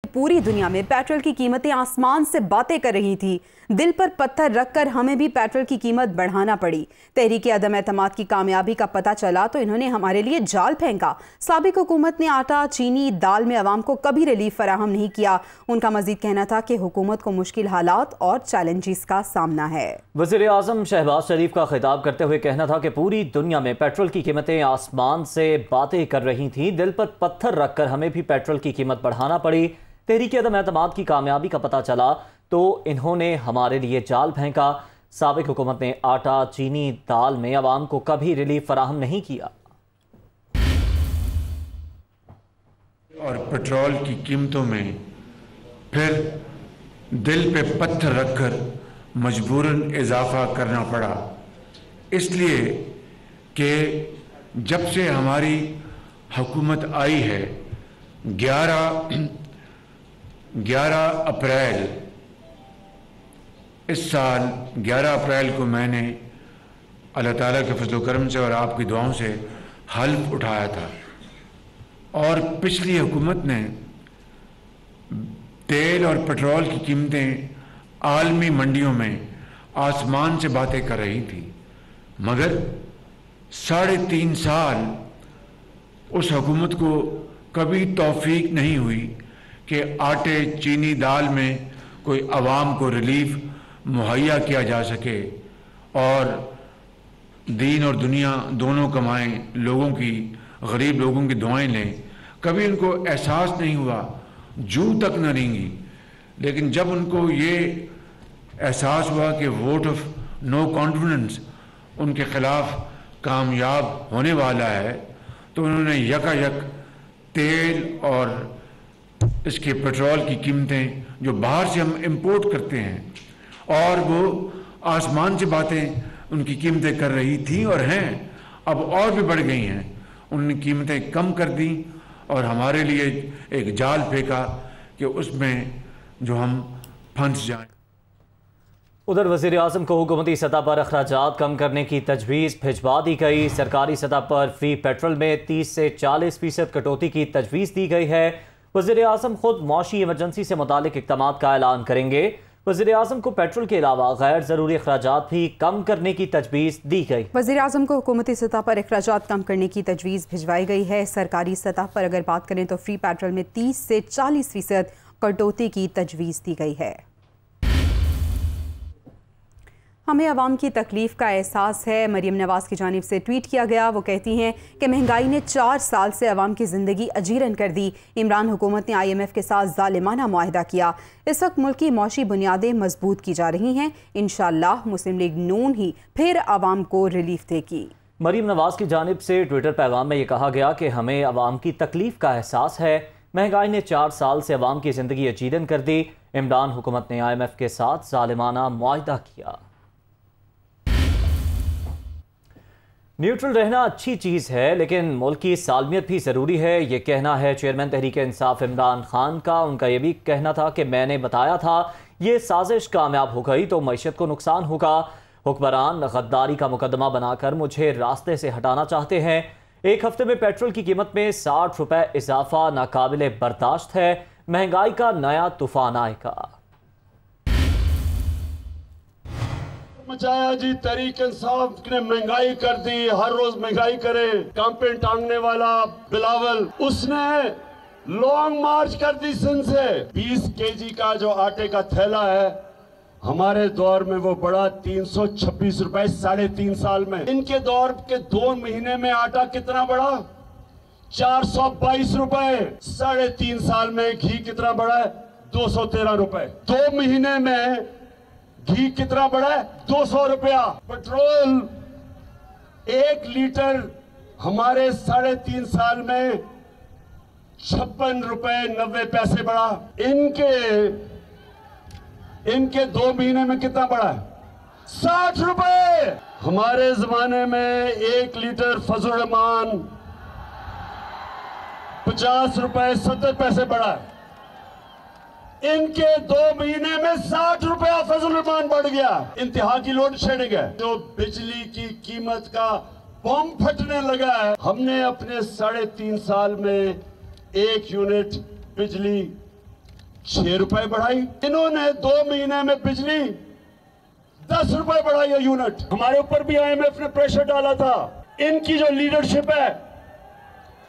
पूरी दुनिया में पेट्रोल की कीमतें आसमान से बातें कर रही थी। दिल पर पत्थर रखकर हमें भी पेट्रोल की कीमत बढ़ाना पड़ी। तहरीक अदम एतमाद की कामयाबी का पता चला तो इन्होंने हमारे लिए जाल फेंका। साबिक हुकूमत ने आटा, चीनी, दाल में अवाम को कभी रिलीफ फराहम नहीं किया। उनका मजीद कहना था कि हुकूमत को मुश्किल हालात और चैलेंजेस का सामना है। वज़ीर आज़म शहबाज शरीफ का खिताब करते हुए कहना था कि पूरी दुनिया में पेट्रोल की कीमतें आसमान से बातें कर रही थीं। दिल पर पत्थर रखकर हमें भी पेट्रोल की कीमत बढ़ाना पड़ी। तहरीक अदम एतमाद की कामयाबी का पता चला तो इन्होंने हमारे लिए जाल फेंका। साबिक हुकूमत ने आटा, चीनी, दाल में अवाम को कभी रिलीफ फराहम नहीं किया। और पेट्रोल की कीमतों में फिर दिल पे पत्थर रखकर मजबूरन इजाफा करना पड़ा, इसलिए कि जब से हमारी हुकूमत आई है 11 अप्रैल इस साल 11 अप्रैल को मैंने अल्लाह ताला के फजल करम से और आपकी दुआओं से हल्फ उठाया था और पिछली हुकूमत ने तेल और पेट्रोल की कीमतें आलमी मंडियों में आसमान से बातें कर रही थी, मगर 3.5 साल उस हुकूमत को कभी तौफीक नहीं हुई कि आटे, चीनी, दाल में कोई अवाम को रिलीफ मुहैया किया जा सके और दीन और दुनिया दोनों कमाएं, लोगों की, गरीब लोगों की दुआएं लें। कभी उनको एहसास नहीं हुआ, जू तक न रेंगी। लेकिन जब उनको ये एहसास हुआ कि वोट ऑफ नो कॉन्फिडेंस उनके खिलाफ कामयाब होने वाला है, तो उन्होंने यकायक तेल और इसके पेट्रोल की कीमतें जो बाहर से हम इंपोर्ट करते हैं और वो आसमान से बातें उनकी कीमतें कर रही थी और हैं, अब और भी बढ़ गई हैं। उन्होंने कीमतें कम कर दी और हमारे लिए एक जाल फेंका कि उसमें जो हम फंस जाएं। उधर वज़ीर आज़म को हुकूमती सतह पर अखराजात कम करने की तजवीज़ भिजवा दी गई। सरकारी सतह पर फ्री पेट्रोल में 30 से 40% कटौती की तजवीज़ दी गई है। वज़ीर आज़म खुद मौशी इमरजेंसी से मुतालिक इक़दामात का ऐलान करेंगे। वज़ीर आज़म को पेट्रोल के अलावा गैर ज़रूरी अखराजात भी कम करने की तजवीज़ दी गई। वज़ीर आज़म को हुकूमती सतह पर अखराजात कम करने की तजवीज़ भिजवाई गई है। सरकारी सतह पर अगर बात करें तो फ्री पेट्रोल में 30 से 40% कटौती की तजवीज़ दी गई है। हमें अवाम की तकलीफ का एहसास है, मरियम नवाज की जानिब से ट्वीट किया गया। वो कहती हैं कि महंगाई ने 4 साल से अवाम की ज़िंदगी अजीरन कर दी। इमरान हुकूमत ने IMF के साथ ज़ालिमाना मुआहिदा किया। इस वक्त मुल्क की मौशी बुनियादें मजबूत की जा रही हैं। इंशाअल्लाह मुस्लिम लीग नून ही फिर अवाम को रिलीफ देगी। मरियम नवाज की जानिब से ट्विटर पैगाम में ये कहा गया कि हमें अवाम की तकलीफ का एहसास है। महंगाई ने 4 साल से अवाम की ज़िंदगी अजीरन कर दी। इमरान हुकूमत ने IMF के साथ ज़ालिमाना मुआहिदा किया। न्यूट्रल रहना अच्छी चीज़ है, लेकिन मुल्क की सालमियत भी ज़रूरी है। ये कहना है चेयरमैन तहरीक इंसाफ इमरान खान का। उनका ये भी कहना था कि मैंने बताया था ये साजिश कामयाब हो गई तो मईशत को नुकसान होगा। हुक्मरान गद्दारी का मुकदमा बनाकर मुझे रास्ते से हटाना चाहते हैं। एक हफ्ते में पेट्रोल की कीमत में 60 रुपए इजाफा नाकाबिले बर्दाश्त है। महंगाई का नया तूफान आएगा। मचाया जी, तहरीक इंसाफ ने महंगाई कर दी, हर रोज महंगाई करे। कैंपेन टांगने वाला बिलावल, उसने लॉन्ग मार्च कर दी सिंध से। 20 केजी का जो आटे का थैला है हमारे दौर में वो बड़ा 326 रुपए 3.5 साल में। इनके दौर के 2 महीने में आटा कितना बढ़ा? 422 रुपए। 3.5 साल में घी कितना बढ़ा है? 213 रुपए। 2 महीने में घी कितना बढ़ा है? 200 रुपया। पेट्रोल 1 लीटर हमारे 3.5 साल में 56 रुपए 90 पैसे बढ़ा। इनके 2 महीने में कितना बढ़ा है? 60 रुपए। हमारे जमाने में 1 लीटर फजल रहमान 50 रुपए 70 पैसे बढ़ा है। इनके 2 महीने में 60 रुपया फजल रहमान बढ़ गया। इंतहा की लोड शेडिंग है। जो बिजली की कीमत का बम फटने लगा है। हमने अपने 3.5 साल में 1 यूनिट बिजली 6 रुपए बढ़ाई। इन्होंने 2 महीने में बिजली 10 रुपए बढ़ाई है यूनिट। हमारे ऊपर भी IMF ने प्रेशर डाला था। इनकी जो लीडरशिप है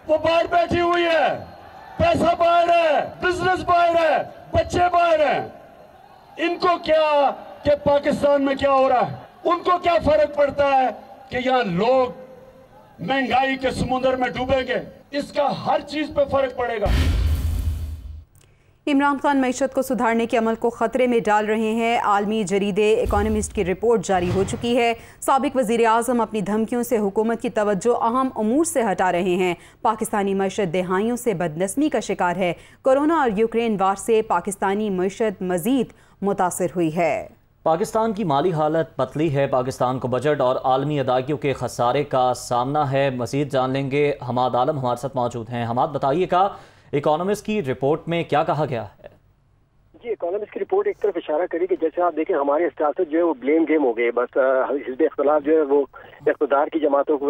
वो बाहर बैठी हुई है, पैसा बाहर है, बिजनेस बाहर है, बच्चे बाहर हैं। इनको क्या कि पाकिस्तान में क्या हो रहा है, उनको क्या फर्क पड़ता है कि यहाँ लोग महंगाई के समुद्र में डूबेंगे। इसका हर चीज पे फर्क पड़ेगा। इमरान खान मईशत को सुधारने के अमल को खतरे में डाल रहे हैं। आलमी जरीदे इकोनॉमिस्ट की रिपोर्ट जारी हो चुकी है। साबिक वज़ीर आज़म अपनी धमकियों से हुकूमत की तवज्जो अहम उमूर से हटा रहे हैं। पाकिस्तानी मईशत दहाइयों से बदनस्मी का शिकार है। कोरोना और यूक्रेन वार से पाकिस्तानी मईशत मज़ीद मुतासिर हुई है। पाकिस्तान की माली हालत पतली है। पाकिस्तान को बजट और आलमी अदायगियों के खसारे का सामना है। मज़ीद जान लेंगे। हमाद आलम हमारे साथ मौजूद हैं। हमाद, बताइएगा इकोनॉमिस्ट की रिपोर्ट में क्या कहा गया है? जी, इकोनॉमिस्ट की रिपोर्ट एक तरफ इशारा करी कि जैसे आप देखें हमारे सियासत जो है वो ब्लेम गेम हो गए। बस हिज़्ब इख्तिलाफ जो है वो इक़्तिदार की जमातों को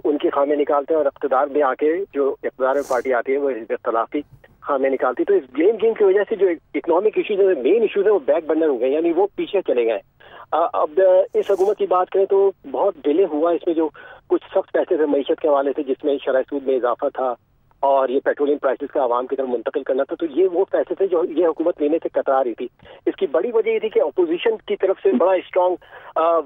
उनकी खामियां निकालते हैं और इक़्तिदार में आके जो इक़्तिदार में पार्टी आती है वो हिज़्ब इख्तिलाफ की खामियां निकालती है। तो इस ब्लेम गेम की वजह से जो इकोनॉमिक इशूज है, मेन इशूज है, वो बैक बर्नर हो गए, यानी वो पीछे चले गए। अब इस हुकूमत की बात करें तो बहुत डिले हुआ इसमें। जो कुछ सख्त पैसे थे मईशत के हवाले से, जिसमें शरह सूद में इजाफा था और ये पेट्रोलियम प्राइसेस का आवाम की तरफ मुंतकिल करना था, तो ये वो पैसे थे जो ये हुकूमत लेने से कतरा रही थी। इसकी बड़ी वजह ये थी कि अपोजिशन की तरफ से बड़ा स्ट्रॉन्ग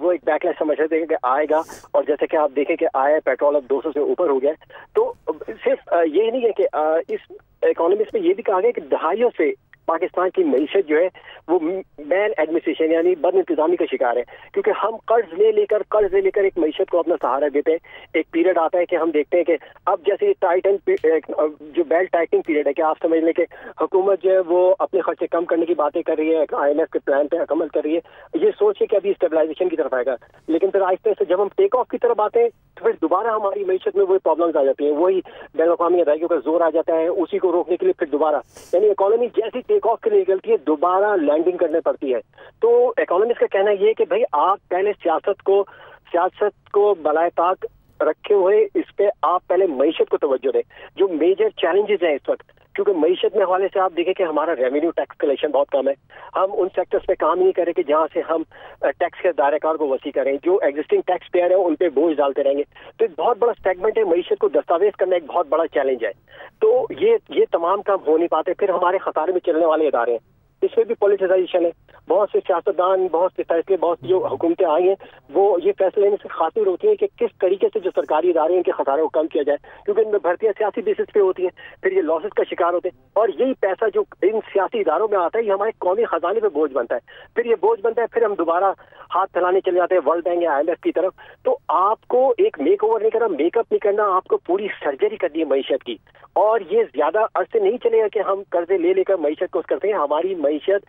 वो एक बैकलैश समझ रहे थे कि आएगा, और जैसे कि आप देखें कि आया पेट्रोल अब 200 से ऊपर हो गया। तो सिर्फ यही नहीं है कि इस इकोनॉमिस्ट में ये भी कहा गया कि दहाइयों से पाकिस्तान की मईशत जो है वो मैल एडमिनिस्ट्रेशन यानी बद इंतजामी का शिकार है, क्योंकि हम कर्ज ले लेकर एक मईशत को अपना सहारा देते हैं। एक पीरियड आता है कि हम देखते हैं कि अब जैसे टाइटन जो बेल्ट टाइटनिंग पीरियड है कि आप समझ लें कि हुकूमत जो है वो अपने खर्चे कम करने की बातें कर रही है, IMF के प्लान पे अमल कर रही है, ये सोच के कि अभी स्टेबलाइजेशन की तरफ आएगा। लेकिन फिर आहिस्ते से जब हम टेक ऑफ की तरफ आते हैं तो फिर दोबारा हमारी मईशत में वही प्रॉब्लम्स आ जाती हैं, वही बैन अवी अदायगियों का जोर आ जाता है। उसी को रोकने के लिए फिर दोबारा यानी इकोनॉमी जैसी टेक ऑफ के लिए निकलती है दोबारा लैंडिंग करने पड़ती है। तो इकोनॉमिस्ट का कहना ये है कि भाई आप पहले सियासत को बलाए ताक रखे हुए इस पे आप पहले मईशत को तवज्जो दें। जो मेजर चैलेंजेस हैं इस वक्त, क्योंकि मईशत में हवाले से आप देखें कि हमारा रेवेन्यू टैक्स कलेक्शन बहुत कम है। हम उन सेक्टर्स पे काम नहीं करें कि जहाँ से हम टैक्स के दायरेकार को वसी करें। जो एग्जिस्टिंग टैक्स पेयर है उन पे बोझ डालते रहेंगे। तो एक बहुत बड़ा सेगमेंट है, मईशत को दस्तावेज करना एक बहुत बड़ा चैलेंज है। तो ये तमाम काम हो नहीं पाते। फिर हमारे खसारे में चलने वाले इदारे हैं, इसमें भी पॉलिटिसाइजेशन है। बहुत से सियासतदान, बहुत से फैसले, बहुत सी जो हुकूमतें आई हैं वो ये फैसले लेने से खातिर होती है कि किस तरीके से जो सरकारी इदारे हैं इनके खसारे को कम किया जाए, क्योंकि इनमें भर्तियां सियासी बेसिस पे होती हैं, फिर ये लॉसेस का शिकार होते हैं। और यही पैसा जो इन सियासी इदारों में आता है ये हमारे कौमी खजाने पे बोझ बनता है। फिर ये बोझ बनता है, फिर हम दोबारा हाथ फैलाने चले जाते हैं वर्ल्ड बैंक या IMF की तरफ। तो आपको एक मेक ओवर नहीं करना, मेकअप नहीं करना, आपको पूरी सर्जरी करनी है मईशत की। और ये ज्यादा अरसे नहीं चलेगा कि हम कर्जे ले लेकर मईशत को करते हैं। हमारी मईशत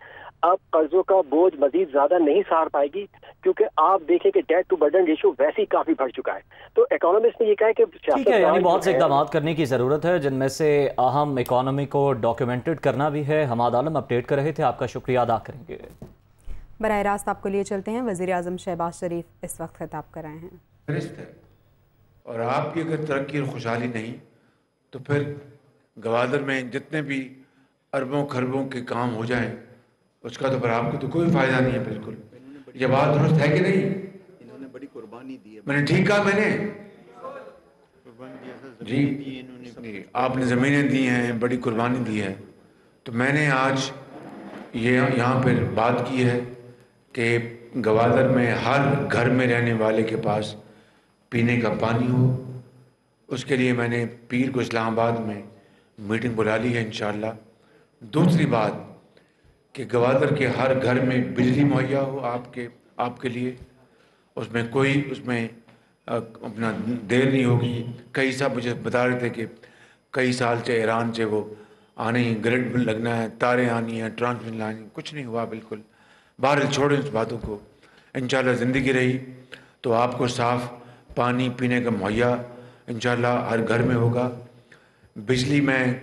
अब कर्जों का बोझ मजीद ज्यादा नहीं सहार पाएगी, क्योंकि आप देखें कि डेट टू बर्डन रेशियो वैसे ही काफी बढ़ चुका है। तो इकोनॉमिस्ट ने ये कहा है कि ठीक है, यानी बहुत से इकदाम करने की जरूरत है, जिनमें से अहम इकोनॉमी को डॉक्यूमेंटेड करना भी है। हमाद आलम अपडेट कर रहे थे, आपका शुक्रिया अदा करेंगे। बराह रास्त आपको लिए चलते हैं। वज़ीर आज़म शहबाज शरीफ इस वक्त खिताब कर रहे हैं। और आपकी अगर तरक्की और खुशहाली नहीं तो फिर गवादर में जितने भी अरबों खरबों के काम हो जाएं उसका तो फिर आपको तो कोई फायदा नहीं है। बिल्कुल, ये बात दुरुस्त है कि नहीं? इन्होंने बड़ी कुर्बानी दी है। मैंने ठीक कहा? मैंने जी, आपने ज़मीनें दी हैं, बड़ी कुर्बानी दी है। तो मैंने आज ये यहाँ पर बात की है कि गवादर में हर घर में रहने वाले के पास पीने का पानी हो। उसके लिए मैंने पीर को इस्लामाबाद में मीटिंग बुला ली है इंशाअल्लाह। दूसरी बात कि गवादर के हर घर में बिजली मुहैया हो आपके लिए, उसमें कोई अपना देर नहीं होगी। कई साहब मुझे बता रहे थे कि कई साल से ईरान से वो आने ही, ग्रिड लगना है, तारें आनी हैं, ट्रांसमिशन लानी, कुछ नहीं हुआ बिल्कुल। बाहर छोड़ें उस बातों को। इंशाअल्लाह ज़िंदगी रही तो आपको साफ़ पानी पीने का मुहैया इंशाअल्लाह हर घर में होगा। बिजली में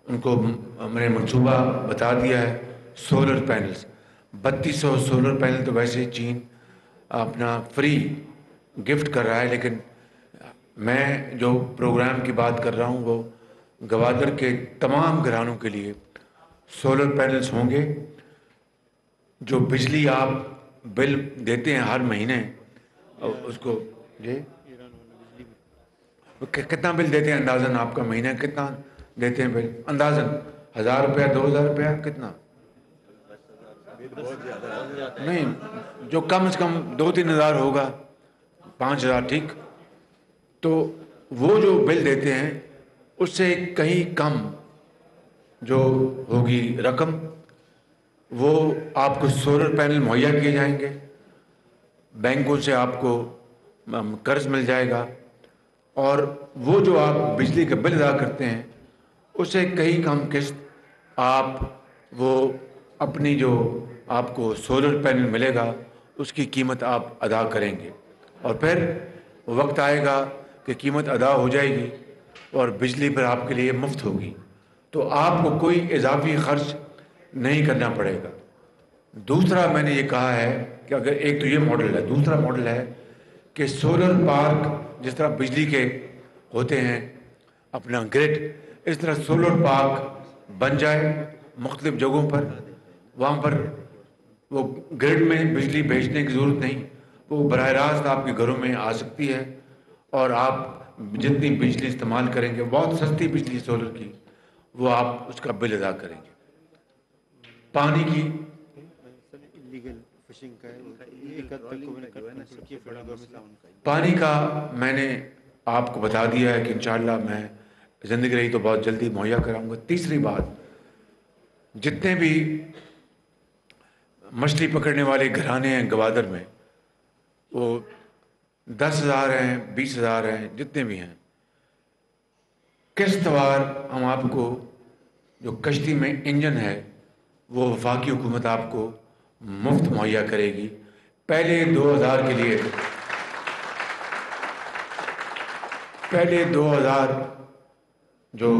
उनको मैंने मंसूबा बता दिया है। सोलर पैनल्स 3200 सोलर पैनल तो वैसे चीन अपना फ्री गिफ्ट कर रहा है, लेकिन मैं जो प्रोग्राम की बात कर रहा हूँ वो गवादर के तमाम घरानों के लिए سولر پینلز ہوں گے. جو بجلی آپ بل دیتے ہیں ہر مہینے اس کو جی کتنا بل دیتے ہیں اندازاً آپ کا مہینہ کتنا دیتے ہیں بل اندازاً 1000 روپیہ 2000 روپیہ کتنا نہیں جو کم از کم 2-3 ہزار ہوگا 5000 ٹھیک. تو وہ جو بل دیتے ہیں اس سے کہیں کم جو ہوگی رقم وہ آپ کو سولر پینل مہیا کیے جائیں گے. بینکوں سے آپ کو قرض مل جائے گا اور وہ جو آپ بجلی کا بل ادا کرتے ہیں اس سے کہیں کم قسط آپ وہ اپنی جو آپ کو سولر پینل ملے گا اس کی قیمت آپ ادا کریں گے. اور پھر وقت آئے گا کہ قیمت ادا ہو جائے گی اور بجلی پر آپ کے لیے مفت ہوگی. تو آپ کو کوئی اضافی خرچ نہیں کرنا پڑے گا. دوسرا میں نے یہ کہا ہے کہ اگر ایک تو یہ ماڈل ہے, دوسرا ماڈل ہے کہ سولر پارک جس طرح بجلی کے ہوتے ہیں اپنا گرڈ, اس طرح سولر پارک بن جائے مختلف جگہوں پر. وہاں پر وہ گرڈ میں بجلی بھیجنے کی ضرورت نہیں, وہ براہ راست آپ کے گھروں میں آ سکتی ہے اور آپ جتنی بجلی استعمال کریں گے, بہت سستی بجلی سولر کی, وہ آپ اس کا بل ادا کریں گے. پانی کی پانی کا میں نے آپ کو بتا دیا ہے کہ انشاءاللہ میں زندگی رہی تو بہت جلدی مہیا کراؤں گا. تیسری بات, جتنے بھی مچھلی پکڑنے والے گھرانے ہیں گوادر میں, وہ 10,000 ہیں 20,000 ہیں جتنے بھی ہیں, قسط وار ہم آپ کو جو کشتی میں انجن ہے وہ وفاقی حکومت آپ کو مفت مہیا کرے گی. پہلے 2000 کے لیے پہلے 2000 جو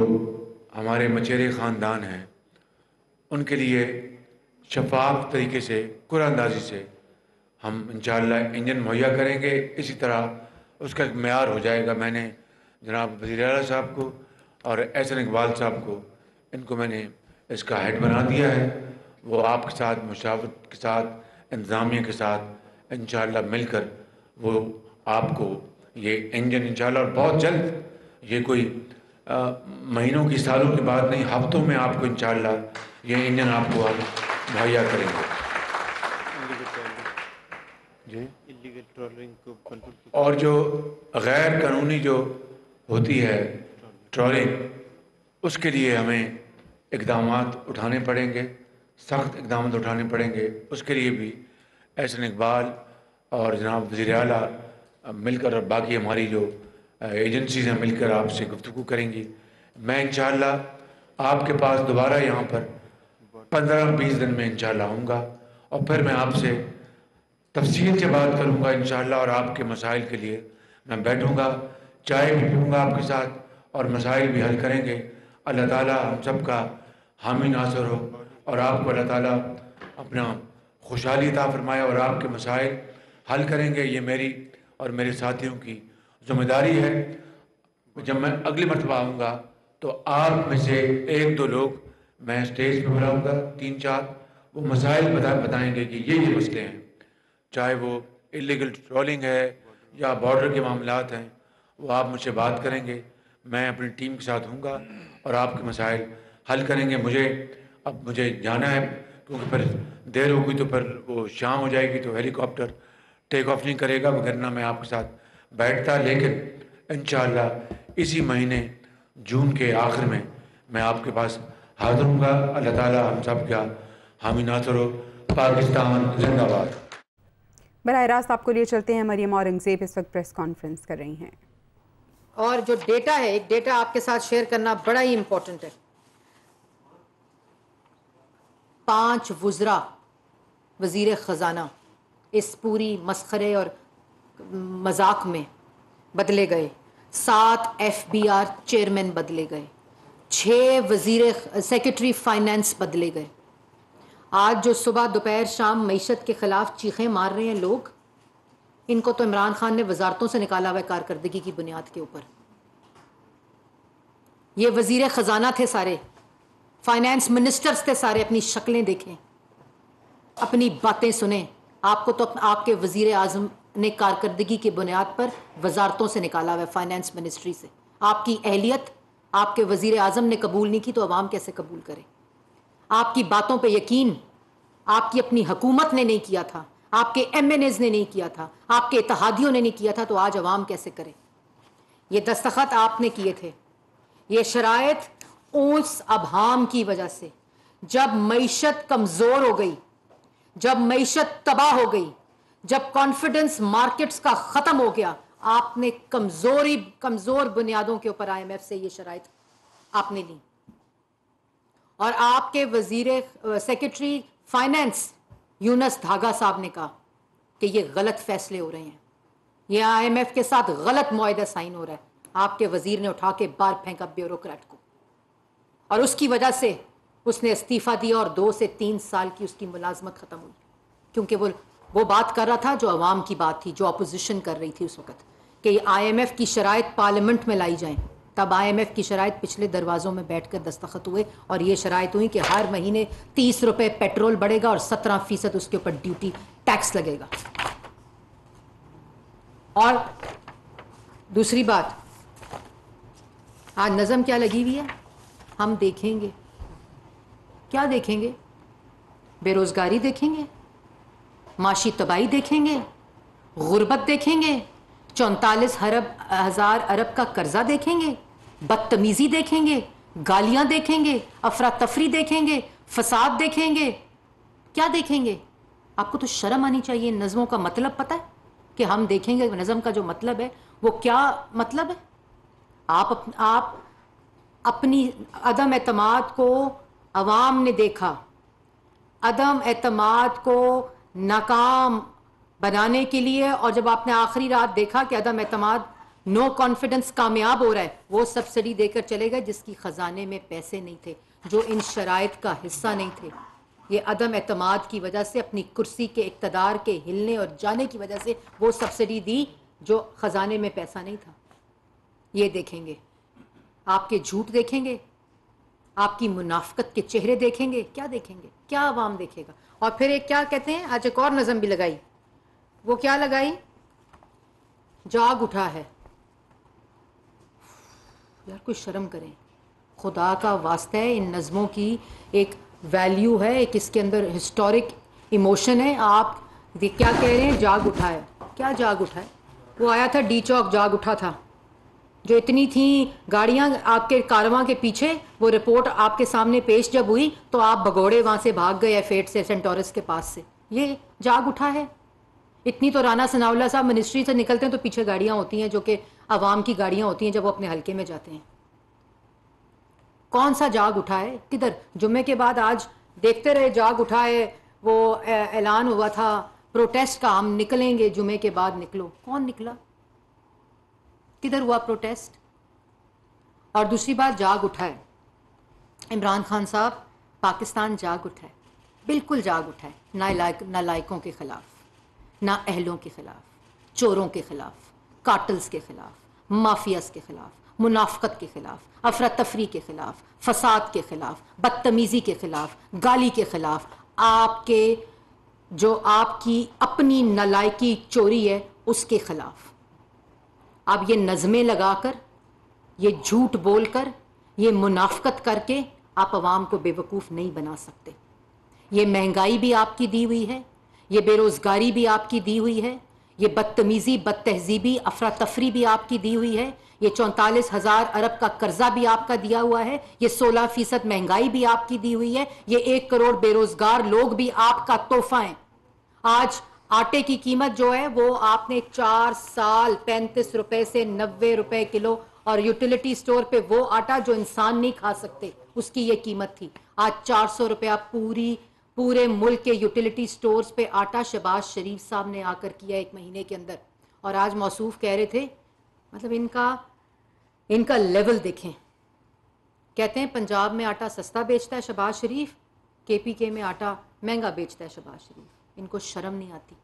ہمارے مچیرے خاندان ہیں ان کے لیے شفاف طریقے سے قرآن اندازی سے ہم انشاءاللہ انجن مہیا کریں گے. اسی طرح اس کا ایک معیار ہو جائے گا. میں نے جناب وزیر اعلیٰ صاحب کو اور احسن اقبال صاحب کو, ان کو میں نے اس کا ہیڈ بنا دیا ہے. وہ آپ کے ساتھ مشاورت کے ساتھ انتظامیہ کے ساتھ انشاءاللہ مل کر وہ آپ کو یہ انجن انشاءاللہ اور بہت جلد, یہ کوئی مہینوں کی سالوں کی بات نہیں, ہفتوں میں آپ کو انشاءاللہ یہ انجن آپ کو مہیا کریں گے. جی اور جو غیر قانونی جو ہوتی ہے ٹرالنگ, اس کے لیے ہمیں اقدامات اٹھانے پڑیں گے, سخت اقدامات اٹھانے پڑیں گے. اس کے لیے بھی احسن اقبال اور جناب وزیر اعلیٰ مل کر اور باقی ہماری جو ایجنسیز ہیں مل کر آپ سے گفتگو کریں گی. میں انشاءاللہ آپ کے پاس دوبارہ یہاں پر 15-20 دن میں انشاءاللہ آؤں گا اور پھر میں آپ سے تفصیل سے بات کروں گا انشاءاللہ, اور آپ کے مسائل کے لیے میں بیٹھوں گا, چائے بھی پیوں گا آپ کے ساتھ اور مسائل بھی حل کریں گے. اللہ تعالیٰ ہم سب کا حامی ناصر ہو اور آپ کو اللہ تعالیٰ اپنا خوشحالی عطا فرمائے اور آپ کے مسائل حل کریں گے. یہ میری اور میرے ساتھیوں کی ذمہ داری ہے. جب میں اگلی مرتبہ آؤں گا تو آپ میں سے 1-2 لوگ میں اسٹیج پہ بلاؤں گا, 3-4, وہ مسائل بتائیں گے کہ یہ مسئلے ہیں, چاہے وہ اللیگل ٹرولنگ ہے یا بارڈر کے معاملات ہیں, وہ آپ مجھ سے بات کریں گے. میں اپنی ٹیم کے ساتھ ہوں گا اور آپ کے مسائل حل کریں گے. مجھے جانا ہے کیونکہ پھر دیر ہو گئی تو پھر وہ شام ہو جائے گی تو ہیلی کاپٹر ٹیک آف نہیں کرے گا, وگرنہ میں آپ کے ساتھ بیٹھتا. لیکن انشاءاللہ اسی مہینے جون کے آخر میں آپ کے پاس حاضر ہوں گا. اللہ تعالیٰ ہم سب کا حامی ناصر ہو. پاکستان زندہ باد. براہ راست آپ کو لیے چلتے ہیں. مریم اورنگزیب اس وقت پریس کانفرنس کر رہی ہیں. اور جو ڈیٹا ہے, ایک ڈیٹا آپ کے ساتھ شیئر کرنا بڑا ہی امپورٹنٹ ہے. 5 وزراء وزیر خزانہ اس پوری مسخرے اور مذاق میں بدلے گئے. 7 FBR چیئرمین بدلے گئے. 6 سیکرٹری فائنانس بدلے گئے. آج جو صبح دوپہر شام معیشت کے خلاف چیخیں مار رہے ہیں لوگ, ان کو تو عمران خان نے وزارتوں سے نکالا ہوا ہے کارکردگی کی بنیاد کے اوپر. یہ وزیر خزانہ تھے سارے, फाइनेंस मिनिस्टर्स थे सारे, अपनी शक्लें देखें, अपनी बातें सुने। आपको तो आपके वजीर आजम ने कारकर्दगी की बुनियाद पर वजारतों से निकाला हुआ है, फाइनेंस मिनिस्ट्री से। आपकी अहलियत आपके वजीर आजम ने कबूल नहीं की तो अवाम कैसे कबूल करे? आपकी बातों पे यकीन आपकी अपनी हुकूमत ने नहीं किया था, आपके MNAs ने नहीं किया था, आपके इत्तेहादियों ने नहीं किया था, तो आज अवाम कैसे करे? ये दस्तखत आपने किए थे। ये शराइत उस अभाम की वजह से, जब मईशत कमजोर हो गई, जब मईशत तबाह हो गई, जब कॉन्फिडेंस मार्केट्स का खत्म हो गया, आपने कमजोर बुनियादों के ऊपर IMF से ये शराइत आपने ली। और आपके सेक्रेटरी फाइनेंस यूनस धागा साहब ने कहा कि ये गलत फैसले हो रहे हैं, ये IMF के साथ गलत मुआहदा साइन हो रहा है। आपके वजीर ने उठा के बाहर फेंका ब्यूरोक्रेट को, और उसकी वजह से उसने इस्तीफा दिया और 2 से 3 साल की उसकी मुलाजमत खत्म हुई, क्योंकि वो बात कर रहा था जो अवाम की बात थी, जो अपोजिशन कर रही थी उस वक्त, कि IMF की शराइत पार्लियामेंट में लाई जाएं। तब IMF की शराइत पिछले दरवाज़ों में बैठकर दस्तखत हुए, और ये शराइत हुई कि हर महीने 30 रुपए पेट्रोल बढ़ेगा और 17% उसके ऊपर ड्यूटी टैक्स लगेगा। और दूसरी बात, आज नज़म क्या लगी हुई है? हम देखेंगे, क्या देखेंगे? बेरोजगारी देखेंगे, माशी तबाही देखेंगे, गुर्बत देखेंगे, 44,000 अरब का कर्जा देखेंगे, बदतमीजी देखेंगे, गालियां देखेंगे, अफरा तफरी देखेंगे, फसाद देखेंगे, क्या देखेंगे? आपको तो शर्म आनी चाहिए। नज़मों का मतलब पता है कि हम देखेंगे? नज़म का जो मतलब है वो क्या मतलब है? आप अपनी अदम एतमाद को अवाम ने देखा, अदम एतमाद को नाकाम बनाने के लिए, और जब आपने आखिरी रात देखा कि अदम एतमाद, नो कॉन्फिडेंस कामयाब हो रहा है, वो सब्सिडी देकर चले गए जिसकी खजाने में पैसे नहीं थे, जो इन शराइत का हिस्सा नहीं थे। ये अदम एतमाद की वजह से, अपनी कुर्सी के इक़्तिदार के हिलने और जाने की वजह से वो सब्सिडी दी जो खजाने में पैसा नहीं था। ये देखेंगे, आपके झूठ देखेंगे, आपकी मुनाफकत के चेहरे देखेंगे। क्या देखेंगे? क्या अवाम देखेगा? और फिर एक क्या कहते हैं, आज एक और नज़म भी लगाई, वो क्या लगाई? जाग उठा है। यार कोई शर्म करें, खुदा का वास्ता है। इन नज़मों की एक वैल्यू है, एक इसके अंदर हिस्टोरिक इमोशन है। आप क्या कह रहे हैं? जाग उठा है। क्या जाग उठा है? वो आया था डी चौक, जाग उठा था, जो इतनी थी गाड़ियां आपके कारवां के पीछे, वो रिपोर्ट आपके सामने पेश जब हुई तो आप भगोड़े वहां से भाग गए F8 से, सेंटोरस के पास से। ये जाग उठा है। इतनी तो राना सनाउल्लाह साहब मिनिस्ट्री से निकलते हैं तो पीछे गाड़ियां होती हैं जो कि अवाम की गाड़ियां होती हैं जब वो अपने हल्के में जाते हैं। कौन सा जाग उठा है? किधर? जुम्मे के बाद आज देखते रहे जाग उठा है, वो ऐलान हुआ था प्रोटेस्ट का, हम निकलेंगे, जुम्मे के बाद निकलो। कौन निकला? किधर हुआ प्रोटेस्ट? और दूसरी बात, जाग उठा है इमरान खान साहब, पाकिस्तान जाग उठा है, बिल्कुल जाग उठा है। नालायकों के खिलाफ, ना अहलों के खिलाफ, चोरों के खिलाफ, कार्टल्स के खिलाफ, माफियास के खिलाफ, मुनाफकत के खिलाफ, अफरा तफरी के खिलाफ, फसाद के खिलाफ, बदतमीजी के खिलाफ, गाली के खिलाफ, जो आपकी अपनी नालायकी चोरी है उसके खिलाफ। अब ये नज़में लगाकर, ये झूठ बोलकर, ये मुनाफकत करके आप अवाम को बेवकूफ़ नहीं बना सकते। ये महंगाई भी आपकी दी हुई है, ये बेरोज़गारी भी आपकी दी हुई है, ये बदतमीज़ी, बदतहजीबी, अफरा तफरी भी आपकी दी हुई है, ये 44,000 अरब का कर्जा भी आपका दिया हुआ है, ये 16% महंगाई भी आपकी दी हुई है, ये 1 करोड़ बेरोज़गार लोग भी आपका तोहफा है। आज आटे की कीमत जो है वो आपने 4 साल 35 रुपए से 90 रुपए किलो, और यूटिलिटी स्टोर पे वो आटा जो इंसान नहीं खा सकते उसकी ये कीमत थी। आज 400 रुपया पूरे मुल्क के यूटिलिटी स्टोर्स पे आटा शहबाज शरीफ साहब ने आकर किया 1 महीने के अंदर। और आज मौसूफ कह रहे थे, मतलब इनका लेवल देखें। कहते हैं पंजाब में आटा सस्ता बेचता है शहबाज शरीफ, KPK में आटा महंगा बेचता है शहबाज शरीफ। इनको शर्म नहीं आती।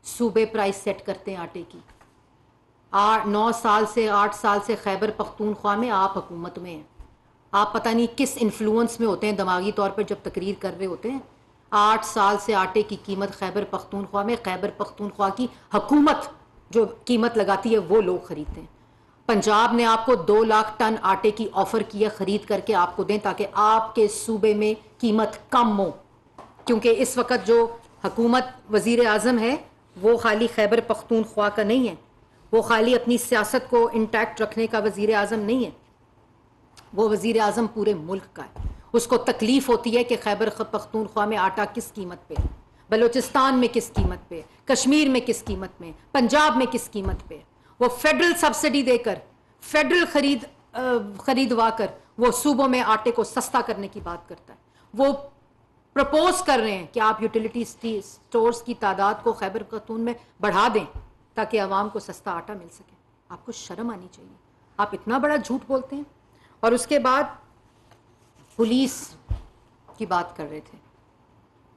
सूबे प्राइस सेट करते हैं आटे की। 8 साल से खैबर पख्तूनख्वा में आप हुकूमत में हैं, آپ پتہ نہیں کس انفلوئنس میں ہوتے ہیں دماغی طور پر جب تقریر کر رہے ہوتے ہیں. 8 سال سے آٹے کی قیمت خیبر پختونخوا میں خیبر پختونخوا کی حکومت جو قیمت لگاتی ہے وہ لوگ خریدتے ہیں. پنجاب نے آپ کو 2 لاکھ ٹن آٹے کی آفر کی ہے خرید کر کے آپ کو دیں تاکہ آپ کے صوبے میں قیمت کم ہو, کیونکہ اس وقت جو حکومت وزیر اعظم ہے وہ خالی خیبر پختونخوا کا نہیں ہے, وہ خالی اپنی سیاست کو انٹیکٹ رکھنے کا وزیر اعظم نہیں ہے, وہ وزیر اعظم پورے ملک کا ہے. اس کو تکلیف ہوتی ہے کہ خیبر پختونخوا میں آٹا کس قیمت پہ, بلوچستان میں کس قیمت پہ, کشمیر میں کس قیمت میں, پنجاب میں کس قیمت پہ. وہ فیڈرل سبسڈی دے کر, فیڈرل خریدوا کر وہ صوبوں میں آٹے کو سستا کرنے کی بات کرتا ہے. وہ پرپوز کر رہے ہیں کہ آپ یوٹیلیٹی سٹورز کی تعداد کو خیبر پختون میں بڑھا دیں تاکہ عوام کو سستا آٹا مل سکے. آپ کو شرم آنی چاہیے, آپ اتنا بڑا جھوٹ بولتے ہیں. اور اس کے بعد پولیس کی بات کر رہے تھے.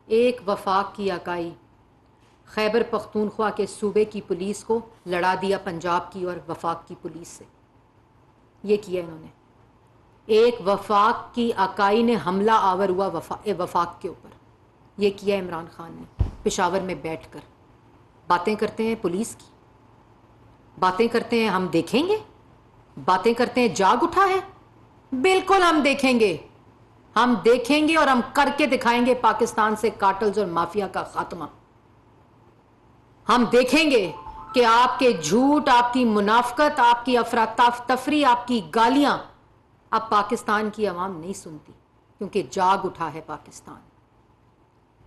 ایک وفاق کی اکائی خیبر پختونخوا کے صوبے کی پولیس کو لڑا دیا پنجاب کی اور وفاق کی پولیس سے. یہ کیا انہوں نے. ایک وفاق کی اکائی نے حملہ آور ہوا وفاق کے اوپر. یہ کیا عمران خان نے پشاور میں بیٹھ کر. باتیں کرتے ہیں پولیس کی, باتیں کرتے ہیں ہم دیکھیں گے, باتیں کرتے ہیں جاگ اٹھا ہے. بالکل ہم دیکھیں گے, ہم دیکھیں گے اور ہم کر کے دکھائیں گے پاکستان سے کارٹلز اور مافیا کا خاتمہ. ہم دیکھیں گے کہ آپ کے جھوٹ, آپ کی منافقت, آپ کی افراتفری, آپ کی گالیاں اب پاکستان کی عوام نہیں سنتی, کیونکہ جاگ اٹھا ہے پاکستان.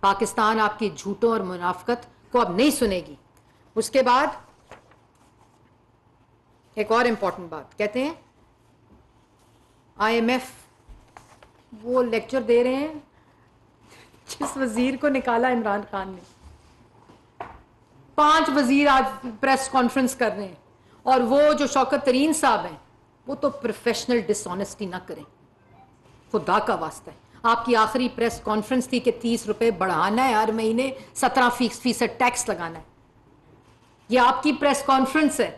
پاکستان آپ کی جھوٹوں اور منافقت کو اب نہیں سنے گی. اس کے بعد ایک اور امپورٹنٹ بات کہتے ہیں, آئی ایم ایف وہ لیکچر دے رہے ہیں جس وزیر کو نکالا عمران خان نے. 5 وزیر آج پریس کانفرنس کر رہے ہیں, اور وہ جو شوکت ترین صاحب ہیں وہ تو پروفیشنل ڈس آنیسٹی نہ کریں, خدا کا واسطہ ہے. آپ کی آخری پریس کانفرنس تھی کہ 30 روپے بڑھانا ہے, ہر مہینے 17% ٹیکس لگانا ہے. یہ آپ کی پریس کانفرنس ہے,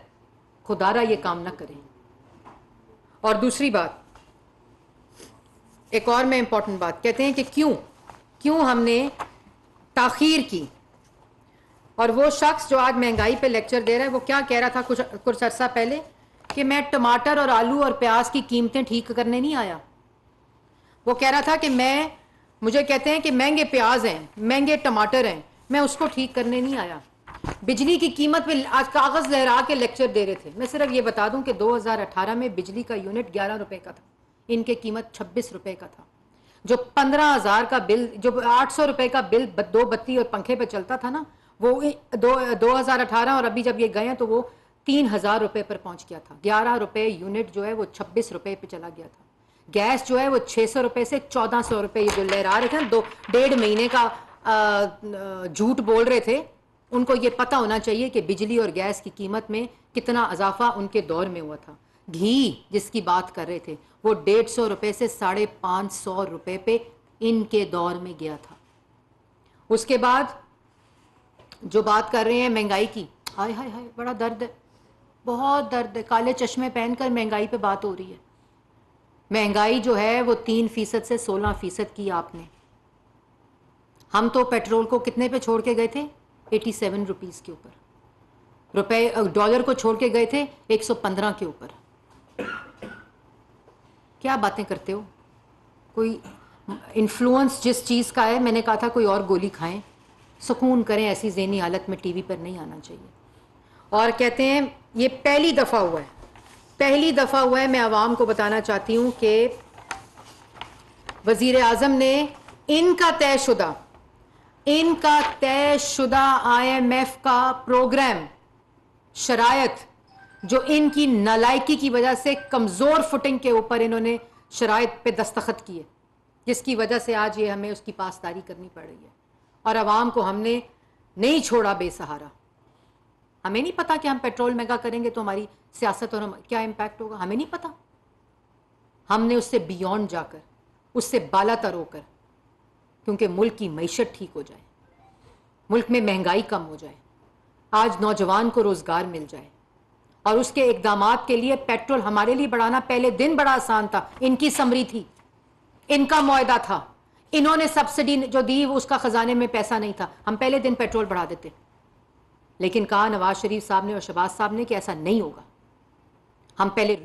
خدا را یہ کام نہ کریں. اور دوسری بات, ایک اور میں امپورٹنٹ بات کہتے ہیں کہ کیوں ہم نے تاخیر کی. اور وہ شخص جو آج مہنگائی پہ لیکچر دے رہا ہے وہ کیا کہہ رہا تھا کچھ عرصہ پہلے کہ میں ٹماٹر اور آلو اور پیاز کی قیمتیں ٹھیک کرنے نہیں آیا. وہ کہہ رہا تھا کہ مجھے کہتے ہیں کہ مہنگے پیاز ہیں, مہنگے ٹماٹر ہیں, میں اس کو ٹھیک کرنے نہیں آیا. بجلی کی قیمت پہ آج کاغذ لہرا کے لیکچر دے رہے تھے. میں صرف یہ بتا دوں کہ 2018 میں بجلی کا یونٹ 11 روپے کا تھا, ان کی قیمت 26 روپے کا تھا. جو 15,000 کا بل, جو 800 روپے کا بل 2 بتی اور پنکھے پہ چلتا تھا نا, وہ 2018 اور ابھی جب یہ گئے ہیں تو وہ 3,000 روپے پر پہنچ گیا تھا. 11 روپے یونٹ جو ہے وہ 26 روپے پہ چلا گیا تھا. گیس جو ہے وہ 600 روپے سے 1400 روپے, یہ جو لہرا رہے تھے نا 1.5 مہینے کا جھوٹ بول رہے تھے, ان کو یہ پتہ ہونا چاہیے کہ بجلی اور گیس کی قیمت میں کتنا اضافہ ان کے دور میں ہوا تھا. گھی جس کی بات کر رہے تھے وہ 150 روپے سے 550 روپے پہ ان کے دور میں گیا تھا. اس کے بعد جو بات کر رہے ہیں مہنگائی کی, ہائے ہائے ہائے بڑا درد ہے, بہت درد ہے. کالے چشمے پہن کر مہنگائی پہ بات ہو رہی ہے. مہنگائی جو ہے وہ 3% سے 16% کی آپ نے. ہم تو پیٹرول کو کتنے پہ چھوڑ کے گئے تھے, 87 روپیز کے اوپر. ڈالر کو چھوڑ کے گئے تھے 115 کے اوپر. کیا باتیں کرتے ہو. کوئی انفلوئنس جس چیز کا ہے, میں نے کہا تھا کوئی اور گولی کھائیں, سکون کریں, ایسی ذہنی حالت میں ٹی وی پر نہیں آنا چاہیے. اور کہتے ہیں یہ پہلی دفعہ ہوا ہے, میں عوام کو بتانا چاہتی ہوں کہ وزیر اعظم نے ان کا طے شدہ آئی ایم ایف کا پروگرام, شرائط جو ان کی نالائکی کی وجہ سے کمزور فٹنگ کے اوپر انہوں نے شرائط پہ دستخط کیے, جس کی وجہ سے آج یہ ہمیں اس کی پاسداری کرنی پڑ رہی ہے. اور عوام کو ہم نے نہیں چھوڑا بے سہارا. ہمیں نہیں پتا کہ ہم پیٹرول مہنگا کریں گے تو ہماری سیاست اور کیا امپیکٹ ہوگا, ہمیں نہیں پتا. ہم نے اس سے بیونڈ جا کر, اس سے بالا تر ہو کر, کیونکہ ملک کی معیشت ٹھیک ہو جائے, ملک میں مہنگائی کم ہو جائے, آج نوجوان کو روزگار مل جائے, اور اس کے اقدامات کے لیے پیٹرول ہمارے لیے بڑھانا پہلے دن بڑا آسان تھا. ان کی سمری تھی, ان کا معاہدہ تھا, انہوں نے سبسڈی جو دی اس کا خزانے میں پیسہ نہیں تھا, ہم پہلے دن پیٹرول بڑھا دیتے. لیکن کہا نواز شریف صاحب نے اور شہباز صاحب نے کہ ایسا نہیں ہوگا, ہم پہلے